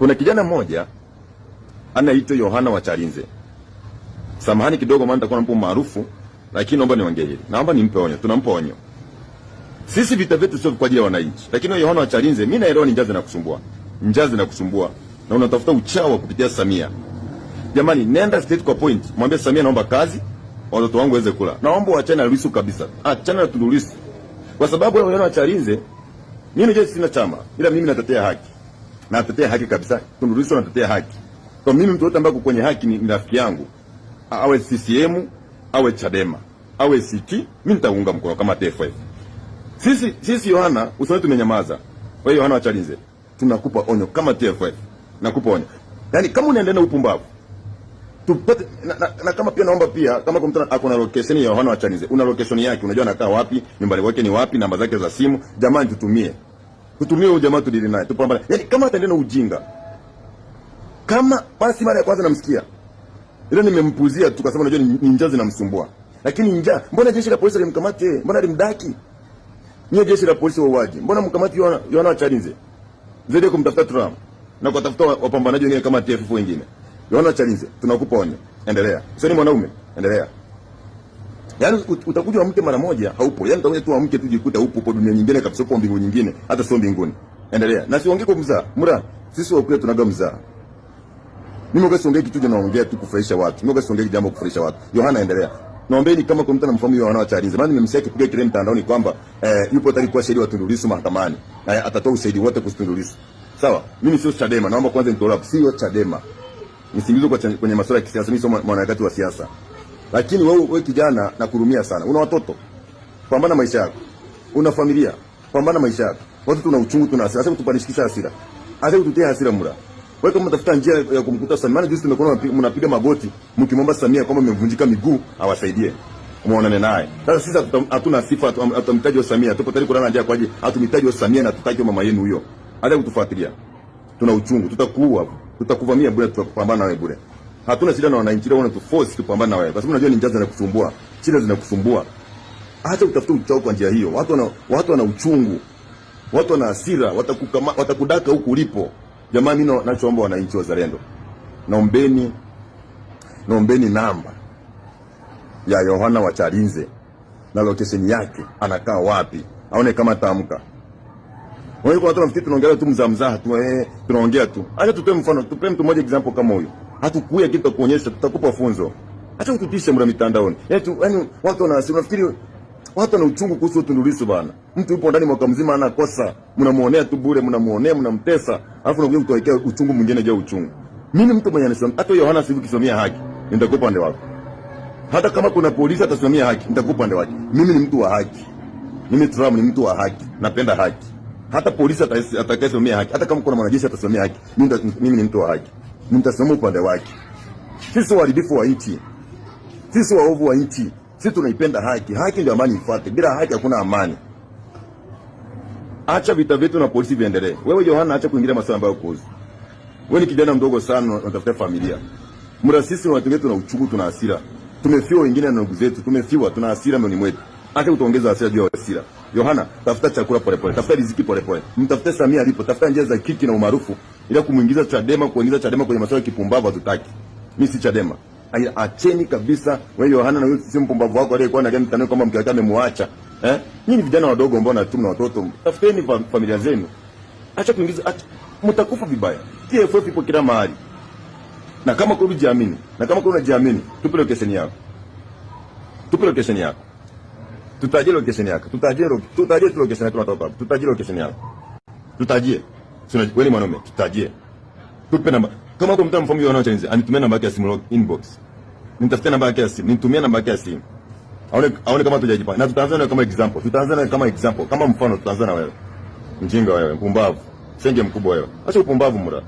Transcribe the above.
Kuna kijana mmoja anaitwa Yohana wa Chalinze. Samahani kidogo maana nitakuwa mpo maarufu, lakini naomba niongee hili. Naomba nimpe onyo, tunampa onyo. Sisi vita vyetu sio kwa ajili ya wananchi. Lakini Yohana wa Chalinze, mimi naelewa ni njazi na kusumbua. Njazi na kusumbua. Na unatafuta uchawa kupitia Samia. Jamani, nenda state kwa point. Mwambie Samia naomba kazi, watoto wangu waweze kula. Naomba waachane na Lissu kabisa. Achana na Tundu Lissu. Kwa sababu Yohana wa Chalinze, mimi je sina chama, ila mimi natetea haki. Natetea haki kabisa. Tundu Lissu anatetea haki. Kwa mimi mtu yote ambaye kwenye haki ni rafiki yangu. Awe CCM, awe Chadema, awe ACT, mimi nitaunga mkono kama TFF. Sisi Yohana, usione tumenyamaza. Wewe Yohana wa Chalinze, tunakupa onyo kama TFF. Nakupa onyo. Yaani kama unaendelea upumbavu, tupate na kama pia naomba pia kama mtu ako na location ya Yohana wa Chalinze, una location yake, unajua anakaa wapi, nyumbani kwake ni wapi, namba zake za simu, jamani tutumie. Tutumie huyo jamaa tudili naye, tupambane. Yaani kama ataendelea ujinga. Kama basi mara ya kwanza namsikia. Ile nimempuzia tu kwa sababu unajua ni njaa zinamsumbua. Lakini njaa, mbona jeshi la polisi limkamate? Mbona limdaki? Nyie jeshi la polisi wauaji. Mbona mkamati Yohana wa Chalinze? Zaidi ya kumtafuta Trump na kutafuta wapambanaji wengine kama TFF wengine. Yohana wa Chalinze, tunakupa onyo. Endelea. Sio ni mwanaume, endelea. Yaani utakuja mke mara moja haupo. Yaani utakuja tu mke tujikuta upo dunia nyingine kabisa, upo mbingu nyingine, hata sio mbinguni. Endelea. Na siongee kwa mzaa. Mura, sisi wakule tunaga mzaa. Mimi ngoja siongee kitu naongea tu kufurahisha watu. Mimi ngoja siongee jambo kufurahisha watu. Yohana endelea. Naombeeni kama kuna mtu anamfahamu Yohana wa Chalinze. Maana nimemsikia kipiga kile mtandaoni kwamba yupo tayari kuwa shahidi wa Tundu Lissu mahakamani. Atatoa ushahidi wote kuhusu Tundu Lissu. Sawa? Mimi sio Chadema. Naomba kwanza nitoe hapo. Sio Chadema. Nisingizwe kwenye masuala ya kisiasa. Mimi sio mwanaharakati wa siasa. Lakini wewe kijana nakurumia sana. Una watoto. Pambana maisha yako. Una familia. Pambana maisha yako. Watu tuna uchungu, tuna hasira. Sasa kutupanishikisha hasira. Hata kututia hasira Mura. Wewe kama mtafuta njia ya kumkuta Samia, juzi tumekuwa mnapiga magoti mkimwomba Samia kwamba mmevunjika miguu awasaidie. Muonane naye. Sasa sisi hatuna sifa, hatumhitaji wa Samia. Tupo tayari kulala njia kwa ajili hatumhitaji wa Samia na tutaki mama yenu huyo. Hata kutufuatilia. Tuna uchungu, tutakuua, tutakuvamia bure, tutakupambana na wewe bure. Hatuna shida na wananchi, leo wanatuforce tupambane na wewe. Kwa sababu unajua ni njaa zinakusumbua, shida zinakusumbua. Hata utafuta uchao kwa njia hiyo. Watu wana uchungu. Watu wana hasira, watakudaka huko ulipo. Jamani, mimi nachoomba wananchi wazalendo, naombeni namba ya Yohana wa Chalinze na location yake, anakaa wapi, aone kama taamka. Wewe kwa watu nafikiri tunaongea tu mzaa tu, tunaongea tu. Acha tutoe mfano, tupe mtu mmoja example kama huyo. Hatukuya kitu kuonyesha, tutakupa funzo. Acha ututishe mra mitandaoni. Yaani watu wanasema, nafikiri watu wana uchungu kuhusu Tundu Lissu bana. Mtu yupo ndani mwaka mzima ana kosa, mnamuonea tu bure, mnamtesa, alafu unakuja kutowekea uchungu mwingine jao uchungu. Mimi mtu mwenye anasema hata Yohana sivu kisomia haki, nitakupa pande wako. Hata kama kuna polisi atasimamia haki, nitakupa pande wake. Mimi ni mtu wa haki. Mimi Trump ni mtu wa haki, napenda haki. Hata polisi atakayesimamia haki, hata kama kuna mwanajeshi atasimamia haki, mimi ni mtu wa haki. Nitasimama upande wake. Sisi waharibifu wa nchi. Sisi waovu wa nchi. Sisi tunaipenda haki. Haki ndio amani ifuate. Bila haki hakuna amani. Acha vita vyetu na polisi viendelee. Wewe Yohana, acha kuingilia masuala ambayo kuhusu. Wewe ni kijana mdogo sana, unatafuta familia. Mra sisi watu wetu na uchungu, tuna hasira. Tumefiwa wengine na ndugu zetu, tumefiwa, tuna hasira ndani mwetu. Acha utaongeza hasira juu ya hasira. Yohana, tafuta chakula polepole, tafuta riziki polepole. Mtafute Samia alipo, tafuta njia za kiki na umaarufu ili kumuingiza Chadema, kwenye masuala ya kipumbavu hatutaki. Mimi si Chadema. Acheni kabisa wewe Yohana, na wewe si mpumbavu wako aliyekuwa na mtandao kama mke wake amemwacha. Nyinyi vijana wadogo ambao mnatumna watoto, tafuteni familia zenu. Acha kuingiza, mtakufa vibaya. TFF ipo kila mahali. Na kama kwa unajiamini, tupe location yako. Tutajie location yako. Tutajie location yako tunatoka hapo. Tutajie location yako. Tutajie. Sio wewe ni mwanaume, tutajie. Tupe namba. Kama kwa mtu mfahamu Yohana wa Chalinze, anitumie namba yake ya simu inbox. Nitafutia namba yake ya simu, nitumie namba yake ya simu. Aone kama tujajipa. Na tutaanza na kama example. Kama mfano tutaanza na wewe. Mjinga wewe, mpumbavu. Senge mkubwa wewe. Acha upumbavu Mura.